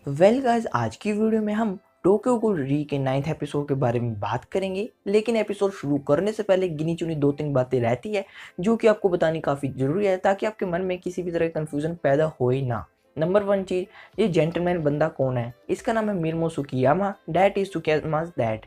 Well guys, आज की video में हम टोक्यो गhoul री के 9th एपिसोड के बारे में बात करेंगे। लेकिन एपिसोड शुरू करने से पहले गिनी चुनी 2-3 बातें रहती है जो कि आपको बतानी काफ़ी ज़रूरी है ताकि आपके मन में किसी भी तरह का कन्फ्यूज़न पैदा हो ही ना। नंबर 1 चीज़, ये जेंटलमैन बंदा कौन है? इसका नाम है मिर्मो सुकियामा, दैट इज़ सुकियामा's डैड।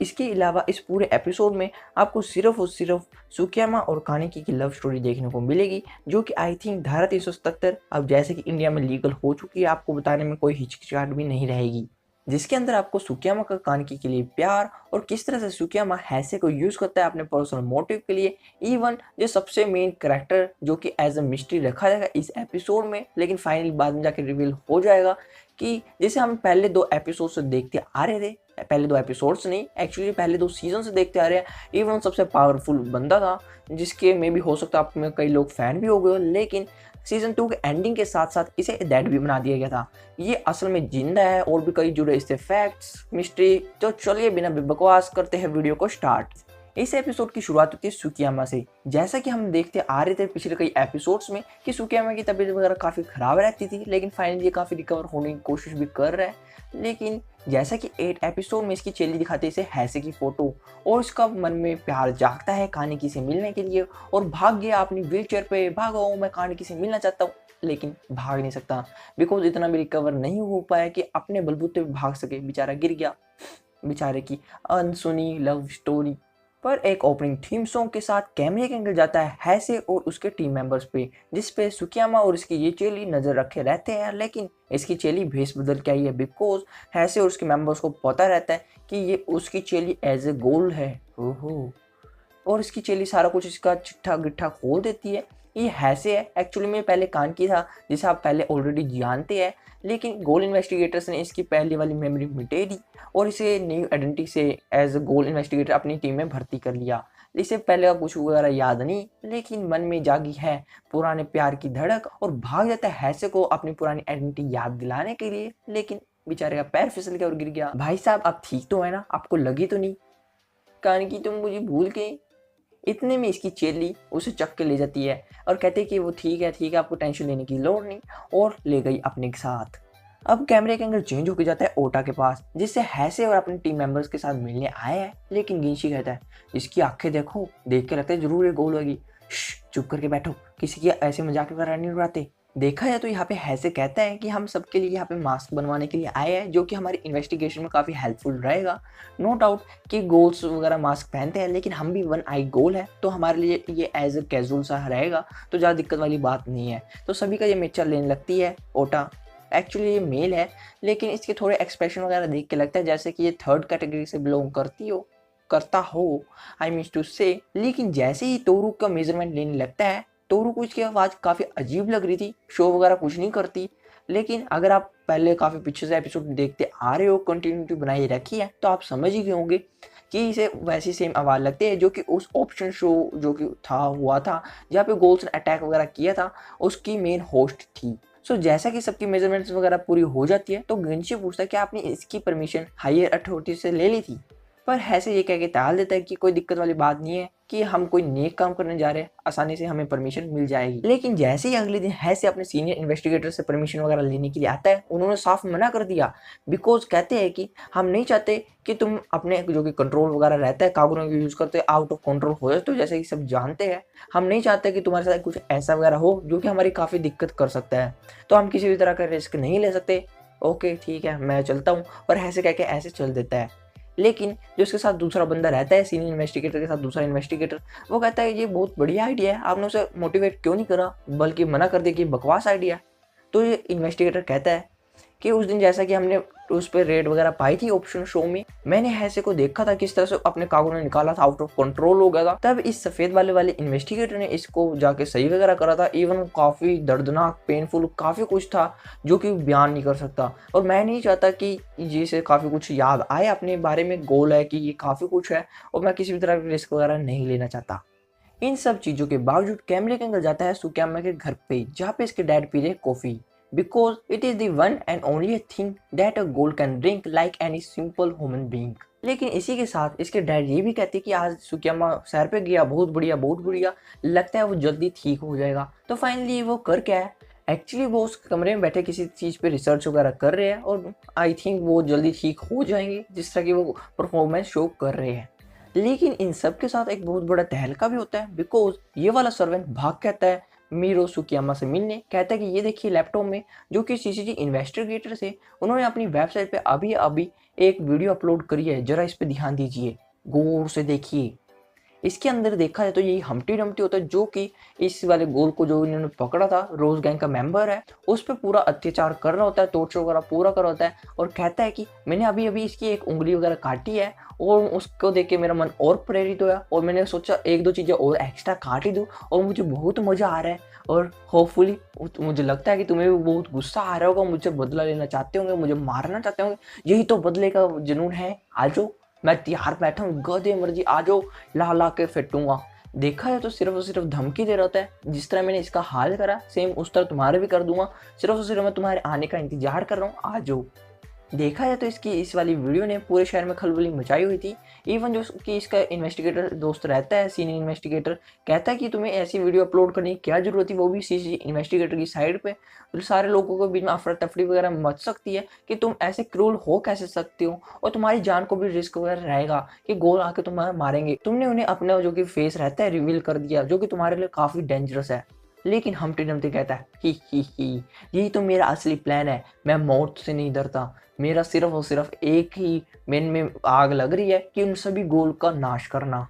इसके अलावा इस पूरे एपिसोड में आपको सिर्फ और सिर्फ सुकियामा और कानेकी की लव स्टोरी देखने को मिलेगी, जो कि आई थिंक धारा 377 अब जैसे कि इंडिया में लीगल हो चुकी है, आपको बताने में कोई हिचकिचाहट भी नहीं रहेगी। जिसके अंदर आपको सुकियामा का कानेकी के लिए प्यार और किस तरह से सुकियामा हैसे को यूज़ करता है अपने पर्सनल मोटिव के लिए, इवन जो सबसे मेन कैरेक्टर जो कि एज अ मिस्ट्री रखा जाएगा इस एपिसोड में, लेकिन फाइनली बाद में जाके रिवील हो जाएगा कि जैसे हम पहले 2 एपिसोड से देखते आ रहे थे, पहले 2 एपिसोड्स नहीं, एक्चुअली पहले 2 सीज़न से देखते आ रहे हैं। इवन सबसे पावरफुल बंदा था, जिसके में भी हो सकता है आप में कई लोग फ़ैन भी हो गए हो, लेकिन सीज़न 2 के एंडिंग के साथ-साथ इसे डेड भी बना दिया गया था। ये असल में ज़िंदा है और भी कई जुड़े इससे फैक्ट्स, मिस्ट्री। तो चलिए बिना बकवास करते हैं वीडियो को स्टार्ट। इस एपिसोड की शुरुआत होती है सुकियामा से। जैसा कि हम देखते आ रहे थे पिछले कई एपिसोड्स में कि सुकियामा की तबीयत वगैरह काफ़ी ख़राब रहती थी, लेकिन फाइनली ये काफ़ी रिकवर होने की कोशिश भी कर रहा है। लेकिन जैसा कि 8 एपिसोड में इसकी चेली दिखाते इसे हैसे की फ़ोटो, और इसका मन में प्यार जागता है कानेकी से मिलने के लिए और भाग गया अपनी व्हीलचेयर पे, भागो मैं कानेकी से मिलना चाहता हूँ, लेकिन भाग नहीं सकता बिकॉज़ इतना भी रिकवर नहीं हो पाया कि अपने बलबूते पे भाग सके। बेचारा गिर गया। बेचारे की अनसुनी लव स्टोरी। पर एक ओपनिंग थीम सॉन्ग के साथ कैमरे का एंगल जाता है हैसे और उसके टीम मेंबर्स पे, जिस पे सुकियामा और इसकी ये चेली नजर रखे रहते हैं। लेकिन इसकी चेली भेष बदल के आई है बिकॉज हैसे और उसके मेंबर्स को पता रहता है कि ये उसकी चेली एज ए गोल है। ओहो। और इसकी चेली सारा कुछ इसका चिट्ठा गिट्ठा खोल देती है। ये हैसे है, एक्चुअली में पहले कानकी था जिसे आप पहले ऑलरेडी जानते हैं, लेकिन गोल इन्वेस्टिगेटर्स ने इसकी पहली वाली मेमोरी मिटे दी और इसे न्यू आइडेंटिटी से एज अ गोल इन्वेस्टिगेटर अपनी टीम में भर्ती कर लिया। इसे पहले का कुछ वगैरह याद नहीं, लेकिन मन में जागी है पुराने प्यार की धड़क और भाग जाता है हैसे को अपनी पुरानी आइडेंटिटी याद दिलाने के लिए। लेकिन बेचारे का पैर फिसल गया और गिर गया। भाई साहब, आप ठीक तो है ना? आपको लगी तो नहीं कानकी तुम मुझे भूल गए? इतने में इसकी चेली उसे चक के ले जाती है और कहते हैं कि वो ठीक है, आपको टेंशन लेने की लोड़ नहीं, और ले गई अपने साथ। अब कैमरे का एंगल चेंज होकर जाता है ओटा के पास, जिससे हैसे और अपने टीम मेंबर्स के साथ मिलने आया है। लेकिन गिनशी कहता है इसकी आंखें देखो, देख के लगता है जरूर ये गोल होगी। चुप करके बैठो, किसी की ऐसे मजाक वगैरह नहीं उड़ाते। देखा जाए तो यहाँ पे हैसे कहता है कि हम सबके लिए यहाँ पे मास्क बनवाने के लिए आए हैं, जो कि हमारी इन्वेस्टिगेशन में काफ़ी हेल्पफुल रहेगा। नो डाउट कि गोल्स वगैरह मास्क पहनते हैं, लेकिन हम भी वन आई गोल है तो हमारे लिए ये एज ए कैजुअल सा रहेगा, तो ज़्यादा दिक्कत वाली बात नहीं है। तो सभी का ये मिक्सचर लेने लगती है ओटा। एक्चुअली ये मेल है, लेकिन इसके थोड़े एक्सप्रेशन वगैरह देख के लगता है जैसे कि ये 3rd कैटेगरी से बिलोंग करता हो, आई मीन टू से। लेकिन जैसे ही तोरू का मेजरमेंट लेने लगता है, तोरू को इसकी आवाज़ काफ़ी अजीब लग रही थी, शो वगैरह कुछ नहीं करती। लेकिन अगर आप पहले काफ़ी पीछे से एपिसोड देखते आ रहे हो, कंटिन्यूटी बनाई रखी है, तो आप समझ ही गए होंगे कि इसे वैसी सेम आवाज़ लगती है जो कि उस ऑप्शन शो जो कि हुआ था जहाँ पे गोल्स ने अटैक वगैरह किया था, उसकी मेन होस्ट थी। सो जैसा कि सबकी मेजरमेंट्स वगैरह पूरी हो जाती है, तो गिनशी पूछता है कि आपने इसकी परमिशन हायर अथॉरिटी से ले ली थी। पर हैसे ये कह के टाल देता है कि कोई दिक्कत वाली बात नहीं है, कि हम कोई नेक काम करने जा रहे हैं, आसानी से हमें परमिशन मिल जाएगी। लेकिन जैसे ही अगले दिन हैसे अपने सीनियर इन्वेस्टिगेटर से परमिशन वगैरह लेने के लिए आता है, उन्होंने साफ मना कर दिया। बिकॉज कहते हैं कि हम नहीं चाहते कि तुम अपने जो कि कंट्रोल वगैरह रहता है कागुरों को यूज़ करते आउट ऑफ कंट्रोल हो जाए। तो जैसे कि सब जानते हैं, हम नहीं चाहते कि तुम्हारे साथ कुछ ऐसा वगैरह हो जो कि हमारी काफ़ी दिक्कत कर सकता है, तो हम किसी भी तरह का रिस्क नहीं ले सकते। ओके ठीक है, मैं चलता हूँ। और ऐसे कह के ऐसे चल देता है। लेकिन जो उसके साथ दूसरा बंदा रहता है, सीनियर इन्वेस्टिगेटर के साथ दूसरा इन्वेस्टिगेटर, वो कहता है ये बहुत बढ़िया आइडिया है, आपने उसे मोटिवेट क्यों नहीं करा, बल्कि मना कर दिया कि बकवास आइडिया। तो ये इन्वेस्टिगेटर कहता है कि उस दिन जैसा कि हमने उस पर रेड वगैरह पाई थी ऑप्शन शो में, मैंने हैसे को देखा था किस तरह से अपने काबू में निकाला था, आउट ऑफ कंट्रोल हो गया था। तब इस सफ़ेद वाले इन्वेस्टिगेटर ने इसको जाके सही वगैरह करा था। इवन काफ़ी दर्दनाक, पेनफुल, काफ़ी कुछ था जो कि बयान नहीं कर सकता। और मैं नहीं चाहता कि जिसे काफ़ी कुछ याद आए अपने बारे में, गोल है कि ये काफ़ी कुछ है, और मैं किसी भी तरह की रिस्क वगैरह नहीं लेना चाहता। इन सब चीज़ों के बावजूद कैमरे के अंदर जाता है सुकियामा के घर पे, जहाँ पे इसके डैड पी रहे coffee. Because it is the one and only thing that a goal can drink like any simple human being। लेकिन इसी के साथ इसके डैड ये भी कहते हैं कि आज सुकियामा सैर पे गया, बहुत बढ़िया, लगता है वो जल्दी ठीक हो जाएगा। तो फाइनली वो कर क्या है, एक्चुअली वो उस कमरे में बैठे किसी चीज़ पे रिसर्च वगैरह कर रहे हैं और आई थिंक वो जल्दी ठीक हो जाएंगे जिस तरह की वो परफॉर्मेंस शो कर रहे हैं। लेकिन इन सब के साथ एक बहुत बड़ा तहलका भी होता है बिकॉज ये वाला सर्वेंट भाग कहता है मीरो सुकियामा से मिलने, कहता है कि ये देखिए लैपटॉप में जो कि सीसीजी इन्वेस्टिगेटर थे उन्होंने अपनी वेबसाइट पे अभी अभी एक वीडियो अपलोड करी है, जरा इस पे ध्यान दीजिए, गौर से देखिए। इसके अंदर देखा जाए तो यही हम्टी डम्टी होता है जो कि इस वाले गोल को जो इन्होंने पकड़ा था, रोज गैंग का मेंबर है, उस पर पूरा अत्याचार कर रहा होता है, टॉर्चर वगैरह पूरा कर रहा होता है और कहता है कि मैंने अभी अभी इसकी एक उंगली वगैरह काटी है और उसको देख के मेरा मन और प्रेरित हुआ और मैंने सोचा एक दो चीज़ें और एक्स्ट्रा काट ही दूँ और मुझे बहुत मज़ा आ रहा है और होपफुली मुझे लगता है कि तुम्हें भी बहुत गुस्सा आ रहा होगा, मुझे बदला लेना चाहते होंगे, मुझे मारना चाहते होंगे, यही तो बदले का जुनून है, आ जाओ मैं तैयार बैठा हूँ, गधे मर्जी आ जाओ, ला ला के फेंटूंगा। देखा है तो सिर्फ और सिर्फ धमकी दे रहा होता है, जिस तरह मैंने इसका हाल करा सेम उस तरह तुम्हारे भी कर दूंगा, सिर्फ और सिर्फ मैं तुम्हारे आने का इंतजार कर रहा हूँ, आ जाओ। देखा जाए तो इसकी इस वाली वीडियो ने पूरे शहर में खलबली मचाई हुई थी। इवन जो कि इसका इन्वेस्टिगेटर दोस्त रहता है, सीनियर इन्वेस्टिगेटर, कहता है कि तुम्हें ऐसी वीडियो अपलोड करने की क्या जरूरत थी, वो भी सीसीजी इन्वेस्टिगेटर की साइड पे, तो सारे लोगों को बीच में अफरा तफरी वगैरह मच सकती है कि तुम ऐसे क्रूल हो कैसे सकते हो और तुम्हारी जान को भी रिस्क वगैरह रहेगा कि गोल आके तुम्हारा मारेंगे। तुमने उन्हें अपना जो कि फेस रहता है रिवील कर दिया जो कि तुम्हारे लिए काफ़ी डेंजरस है। लेकिन हम्टी डम्टी कहता है ही यही तो मेरा असली प्लान है, मैं मौत से नहीं डरता, मेरा सिर्फ और सिर्फ एक ही मन में आग लग रही है कि उन सभी गोल का नाश करना।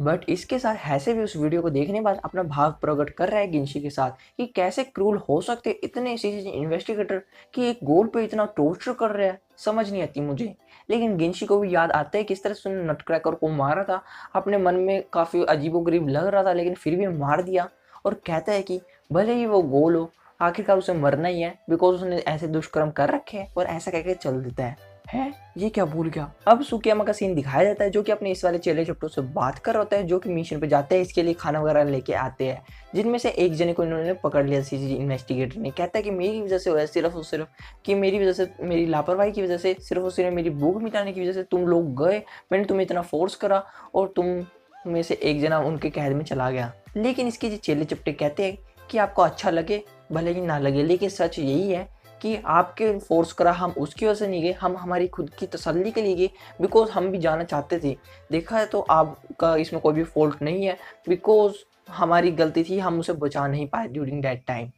बट इसके साथ हैसे भी उस वीडियो को देखने बाद अपना भाव प्रकट कर रहा है गिनशी के साथ कि कैसे क्रूल हो सकते इतने सीसीजी इन्वेस्टिगेटर कि एक गोल पे इतना टॉर्चर कर रहा है, समझ नहीं आती मुझे। लेकिन गिनशी को भी याद आता है किस तरह से उसने नटक्रैकर को मारा था, अपने मन में काफ़ी अजीबोगरीब लग रहा था लेकिन फिर भी मार दिया और कहता है कि भले ही वो गोल हो आखिरकार उसे मरना ही है बिकॉज उसने ऐसे दुष्कर्म कर रखे हैं और ऐसा कहकर चल देता है ये क्या भूल गया। अब सुकियामा का सीन दिखाया जाता है जो कि अपने इस वाले चेले चप्टों से बात कर रहा होता है जो कि मिशन पे जाते हैं, इसके लिए खाना वगैरह लेके आते हैं, जिनमें से एक जने को इन्होंने पकड़ लिया सीसीजी इन्वेस्टिगेटर ने। कहता है कि मेरी वजह से हुआ, सिर्फ और सिर्फ कि मेरी वजह से, मेरी लापरवाही की वजह से, सिर्फ और सिर्फ मेरी भूख मिटाने की वजह से तुम लोग गए, मैंने तुम्हें इतना फोर्स करा और तुम में से एक जना उनके कैद में चला गया। लेकिन इसके जो चेले चपटे कहते हैं कि आपको अच्छा लगे भले ही ना लगे, लेकिन सच यही है कि आपके फोर्स करा हम उसकी वजह से नहीं गए, हम हमारी खुद की तसल्ली के लिए गए बिकॉज हम भी जाना चाहते थे। देखा है तो आपका इसमें कोई भी फॉल्ट नहीं है बिकॉज हमारी गलती थी, हम उसे बचा नहीं पाए ड्यूरिंग दैट टाइम।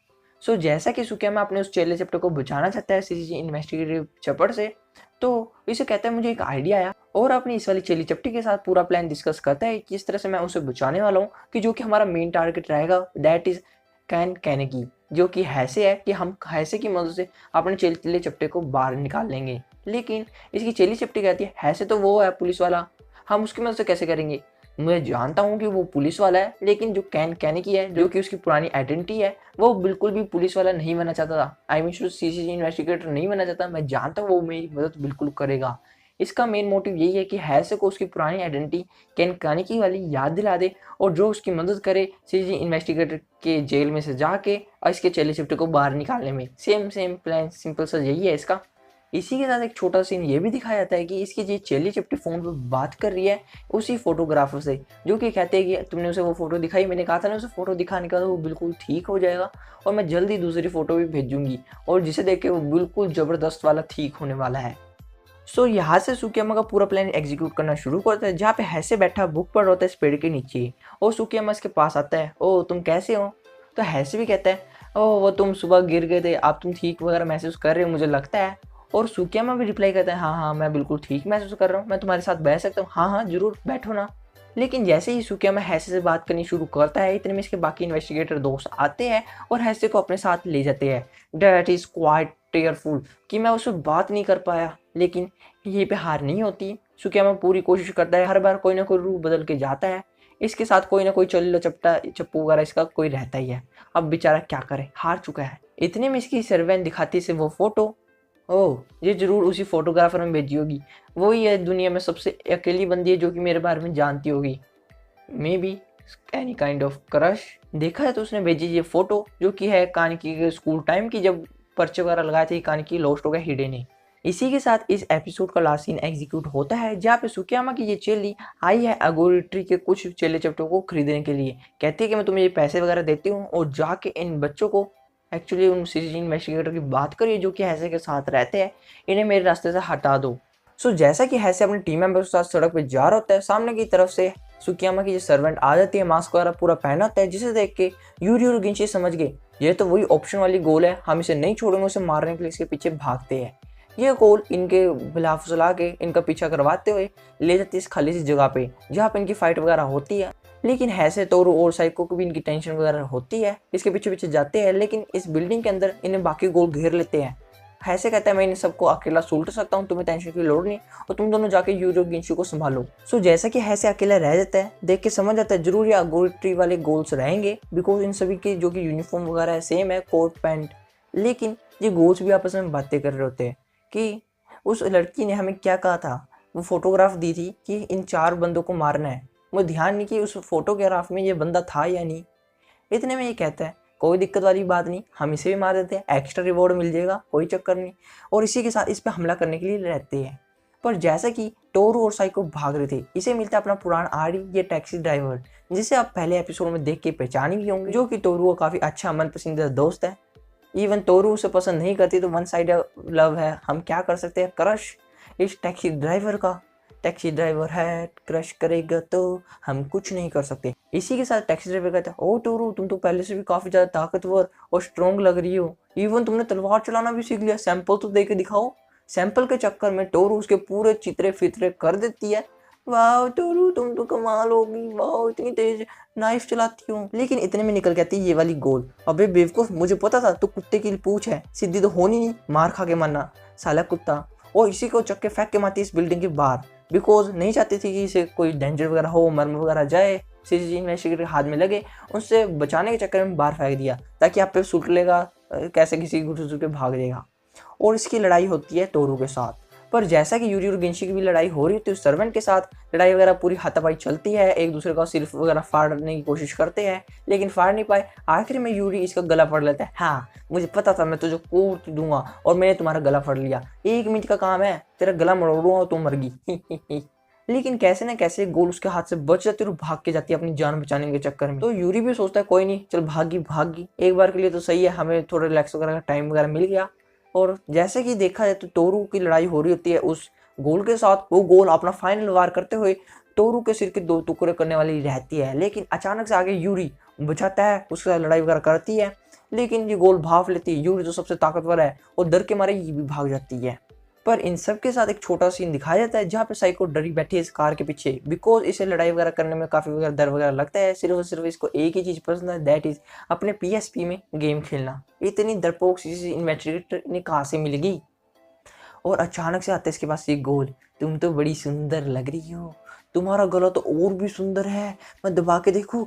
सो जैसा कि सुकियामा अपने उस चेले चपटे को बचाना चाहता है सीसीजी इन्वेस्टिगेटिव चपड़ से, तो इसे कहता है मुझे एक आइडिया आया और अपनी इस वाली चेली चपटी के साथ पूरा प्लान डिस्कस करता है किस तरह से मैं उसे बचाने वाला हूँ कि जो कि हमारा मेन टारगेट रहेगा दैट इज कैन कैनेगी, जो कि हैसे है कि हम हैसे की मदद से अपने चेले चपटे को बाहर निकाल लेंगे। लेकिन इसकी चेली चपटी कहती है हैसे तो वो है पुलिस वाला, हम उसकी मदद से कैसे करेंगे, मैं जानता हूँ कि वो पुलिस वाला है लेकिन जो कैन की है जो कि उसकी पुरानी आइडेंटिटी है वो बिल्कुल भी पुलिस वाला नहीं बनना चाहता था, आई मीन सीसीजी इन्वेस्टिगेटर नहीं बनना चाहता, मैं जानता हूँ वो मेरी मदद बिल्कुल करेगा। इसका मेन मोटिव यही है कि हैसे को उसकी पुरानी आइडेंटिटी कैन की वाली याद दिला दे और जो उसकी मदद करे सीसीजी इन्वेस्टिगेटर के जेल में से जाके और इसके चेले चिपटे को बाहर निकालने में। सेम प्लान सिंपल सा यही है इसका। इसी के साथ एक छोटा सीन ये भी दिखाया जाता है कि इसकी जो चेली चिपटी फ़ोन पर बात कर रही है उसी फोटोग्राफर से, जो कि कहते हैं कि तुमने उसे वो फ़ोटो दिखाई, मैंने कहा था ना उसे फ़ोटो दिखाने का तो वो बिल्कुल ठीक हो जाएगा और मैं जल्दी दूसरी फ़ोटो भी भेजूंगी और जिसे देख के वो बिल्कुल ज़बरदस्त वाला ठीक होने वाला है। सो यहाँ से सुकियामा का पूरा प्लान एग्जीक्यूट करना शुरू करता है, जहाँ पे हैसे बैठा बुक पढ़ रहा होता है इस पेड़ के नीचे और सुकियामा इसके पास आता है, ओ तुम कैसे हो, तो हैसे भी कहता है ओ वो तुम सुबह गिर गए थे, आप तुम ठीक वगैरह महसूस कर रहे हो मुझे लगता है, और सुकियामा भी रिप्लाई करता है हाँ मैं बिल्कुल ठीक महसूस कर रहा हूँ, मैं तुम्हारे साथ बैठ सकता हूँ, हाँ जरूर बैठो ना। लेकिन जैसे ही सुकियामा हैसे से बात करनी शुरू करता है इतने में इसके बाकी इन्वेस्टिगेटर दोस्त आते हैं और हैसे को अपने साथ ले जाते हैं। डैट इज़ क्वाइट टेयरफुल कि मैं उससे बात नहीं कर पाया, लेकिन यहीं पे हार नहीं होती, सुकियामा पूरी कोशिश करता है, हर बार कोई ना कोई रूप बदल के जाता है, इसके साथ कोई ना कोई चल्लो चपटा चप्पू वगैरह इसका कोई रहता ही है। अब बेचारा क्या करे, हार चुका है। इतने में इसकी सर्वेंट दिखाती से वो फोटो, ओह ये जरूर उसी फोटोग्राफर में भेजी होगी, वही है दुनिया में सबसे अकेली बंदी है जो कि मेरे बारे में जानती होगी, may be any kind of crush. देखा है तो उसने भेजी ये फोटो जो कि है कानकी के स्कूल टाइम की, जब पर्चे वगैरह लगाए थे कानकी लॉस्ट हो गया हिडन है। इसी के साथ इस एपिसोड का लास्ट सीन एग्जीक्यूट होता है जहाँ पे सुकियामा की ये चेली आई है अगोरिट्री के कुछ चेले चपटों को खरीदने के लिए, कहती है कि मैं तुम्हें ये पैसे वगैरह देती हूँ और जाके इन बच्चों को एक्चुअली उन सीसीटीवी इन्वेस्टिगेटर की बात करिए जो कि हैसे के साथ रहते हैं, इन्हें मेरे रास्ते से हटा दो। जैसा कि हैसे अपने टीम मेंबर के साथ सड़क पे जा रहा होता है, सामने की तरफ से सुकियामा की जो सर्वेंट आ जाती है, मास्क वगैरह पूरा पहना होता है, जिसे देख के यूरी और गिंची समझ गए ये तो वही ऑप्शन वाली गोल है, हम इसे नहीं छोड़ेंगे, उसे मारने के लिए इसके पीछे भागते हैं। ये गोल इनके बिला फुसला के इनका पीछा करवाते हुए ले जाती है इस खाली सी जगह पे जहाँ पे इनकी फाइट वगैरह होती है। लेकिन हैसे, तोरू और साइको को भी इनकी टेंशन वगैरह होती है, इसके पीछे पीछे जाते हैं, लेकिन इस बिल्डिंग के अंदर इन्हें बाकी गोल घेर लेते हैं। हैसे कहता है मैं इन सबको अकेला सुलट सकता हूँ, तुम्हें टेंशन की लोड़ नहीं, और तुम दोनों जाके यूरो गिंशु को संभालो। जैसा कि हैसे अकेला रह जाता है, देख के समझ आता है जरूर ये अगोरिट्री वाले गोल्स रहेंगे, बिकॉज इन सभी की जो कि यूनिफॉर्म वगैरह है सेम है, कोट पैंट। लेकिन ये गोल्स भी आपस में बातें कर रहे होते हैं कि उस लड़की ने हमें क्या कहा था, वो फोटोग्राफ दी थी कि इन 4 बंदों को मारना है, मुझे ध्यान नहीं कि उस फोटोग्राफ में ये बंदा था या नहीं। इतने में ये कहता है कोई दिक्कत वाली बात नहीं, हम इसे भी मार देते हैं, एक्स्ट्रा रिवॉर्ड मिल जाएगा, कोई चक्कर नहीं, और इसी के साथ इस पर हमला करने के लिए रहते हैं। पर जैसा कि टोरू और साइको भाग रहे थे, इसे मिलता है अपना पुराना आड़ी, ये टैक्सी ड्राइवर, जिसे आप पहले एपिसोड में देख के पहचान भी होंगे, जो कि टोरू का काफ़ी अच्छा मन पसंदीदा दोस्त है। इवन तोरू उसे पसंद नहीं करती तो वन साइड लव है, हम क्या कर सकते हैं, क्रश इस टैक्सी ड्राइवर का। टैक्सी ड्राइवर है, क्रश करेगा तो हम कुछ नहीं कर सकते। इसी के साथ टैक्सी ड्राइवर कहता है ओ टोरू, तुम तो पहले से भी काफी ज्यादा ताकतवर और स्ट्रॉन्ग लग रही हो, इवन तुमने तलवार चलाना भी सीख लिया, सैंपल तो दे के दिखाओ। सैंपल के चक्कर में टोरू उसके पूरे चित्रे फितरे कर देती है। वाह टोरू, तुम तो कमाल होगी, वाह इतनी तेज नाइफ चलाती हूँ। लेकिन इतने में निकल जाती है ये वाली गोल। अबे बेवकूफ, मुझे पता था तू कुत्ते की पूंछ है, सीधी तो होनी नहीं, मार खा के मरना साला कुत्ता। और इसी को चक्के फेंक के मारती इस बिल्डिंग के बाहर, बिकॉज नहीं चाहती थी कि इसे कोई डेंजर वगैरह हो, मर वगैरह जाए, सीसीटीवी इन्वेस्टिगेटर हाथ में लगे। उससे बचाने के चक्कर में बाहर फेंक दिया ताकि आप पे सुट लेगा, कैसे किसी घुस के भाग जाएगा। और इसकी लड़ाई होती है तोरू के साथ। पर जैसा कि यूरी और गिंशी की भी लड़ाई हो रही थी, उस सर्वेंट के साथ लड़ाई वगैरह पूरी हाथापाई चलती है, एक दूसरे का सिर्फ वगैरह फाड़ने की कोशिश करते हैं, लेकिन फाड़ नहीं पाए। आखिर में यूरी इसका गला फाड़ लेता है। हाँ मुझे पता था, मैं तुझे कूट दूंगा और मैंने तुम्हारा गला फाड़ लिया, 1 मिनट का काम है, तेरा गला मरोड़ूंगा और तुम मर गई। लेकिन कैसे न कैसे गोल उसके हाथ से बच जाती है और भाग के जाती है अपनी जान बचाने के चक्कर में। तो यूरी भी सोचता है कोई नहीं, चल भागी एक बार के लिए तो सही है, हमें थोड़ा रिलैक्स वगैरह का टाइम वगैरह मिल गया। और जैसे कि देखा जाए तो तोरू की लड़ाई हो रही होती है उस गोल के साथ। वो गोल अपना फाइनल वार करते हुए तोरू के सिर के 2 टुकड़े करने वाली रहती है, लेकिन अचानक से आगे यूरी बचाता है, उसके साथ लड़ाई वगैरह करती है, लेकिन ये गोल भाग लेती है। यूरी जो सबसे ताकतवर है और डर के मारे ये भी भाग जाती है। पर इन सब के साथ एक छोटा सीन दिखाया जाता है जहाँ पे साइको डरी बैठी है इस कार के पीछे, बिकॉज इसे लड़ाई वगैरह करने में काफी वगैरह डर वगैरह लगता है। सिर्फ और सिर्फ इसको एक ही चीज पसंद है, दैट इज अपने PSP में गेम खेलना। इतनी डरपोक सी इन्वेस्टिगेटर ने कहाँ से मिल गई। और अचानक से आते इसके पास ये गोल, तुम तो बड़ी सुंदर लग रही हो, तुम्हारा गला तो और भी सुंदर है, मैं दबा के देखूं,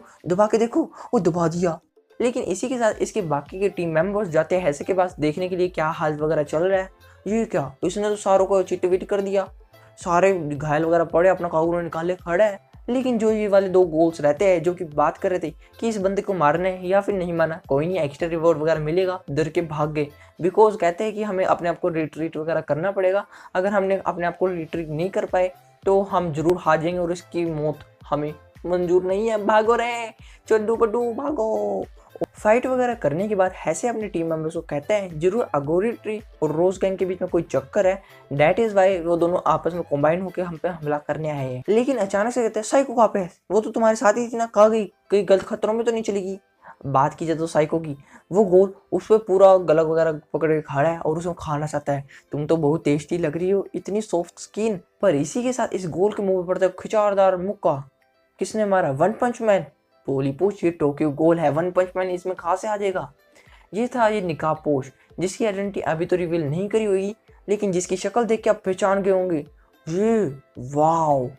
वो दबा दिया। लेकिन इसी के साथ इसके बाकी के टीम मेंबर्स जाते हैं हैसे के पास देखने के लिए क्या हाल वगैरह चल रहा है। ये क्या, इसने तो सारों को चिट विट कर दिया, सारे घायल वगैरह पड़े, अपना कागुर निकाले खड़ा है। लेकिन जो ये वाले 2 गोल्स रहते हैं जो कि बात कर रहे थे कि इस बंदे को मारना है या फिर नहीं मारना, कोई नहीं एक्स्ट्रा रिवॉर्ड वगैरह मिलेगा, डर के भाग गए। बिकॉज कहते हैं कि हमें अपने आप को रिट्रीट वगैरह करना पड़ेगा, अगर हमने अपने आप को रिट्रीट नहीं कर पाए तो हम जरूर हार जाएंगे और इसकी मौत हमें मंजूर नहीं है। भागो रे चड्डू पड्डू भागो। फाइट वगैरह करने के बाद हैसे अपने टीम मेंबर्स को कहते हैं जरूर अगोरी ट्री और रोज गैंग के बीच में कोई चक्कर है, दैट इज वाई वो दोनों आपस में कंबाइन होकर हम पे हमला करने आए हैं। लेकिन अचानक से कहते हैं साइको कहाँ पे है, वो तो तुम्हारे साथ ही थी ना, कहाँ गई, कहीं गलत खतरों में तो नहीं चली गई। बात की जाए तो साइको की, वो गोल उस पर पूरा गला वगैरह पकड़ के खड़ा है और उसको खाना चाहता है। तुम तो बहुत टेस्टी लग रही हो, इतनी सॉफ्ट स्किन। पर इसी के साथ इस गोल के मुंह पर पड़ता है खिंचारदार मुक्का। किसने मारा, वन पंच मैन। बोली पूछ, ये टोक्यो गोल है, वन पंच मैन इसमें कहाँ से आ जाएगा। ये था ये निकाबपोश, जिसकी आइडेंटिटी अभी तो रिवील नहीं करी हुई, लेकिन जिसकी शक्ल देख के आप पहचान गए होंगे। ये वाओ,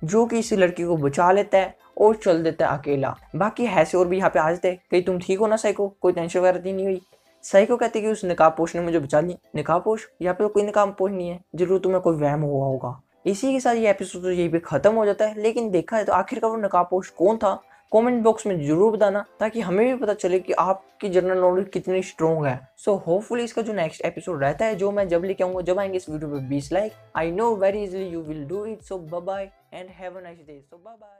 जो कि इस लड़की को बचा लेता है और चल देता है अकेला। बाकी हैसे और भी यहाँ पे आ जाते हैं, कहीं तुम ठीक हो ना साइको, कोई टेंशन वगैरह नहीं हुई। साइको कहते कि उस निकाबपोश ने मुझे बचा लिया। निकाबपोश, यहाँ पे तो कोई निकाबपोश नहीं है, जरूर तुम्हें कोई वहम हुआ होगा। इसी के साथ ये एपिसोड तो यहीं पे खत्म हो जाता है। लेकिन देखा है तो आखिर का वो नकाबपोश कौन था, कमेंट बॉक्स में जरूर बताना, ताकि हमें भी पता चले कि आपकी जनरल नॉलेज कितनी स्ट्रॉन्ग है। सो होपफुली इसका जो नेक्स्ट एपिसोड रहता है, जो मैं जब लेके आऊंगा, जब आएंगे इस वीडियो पे 20 like, I know very easily you will do it. So bye bye and have a nice day. So bye bye.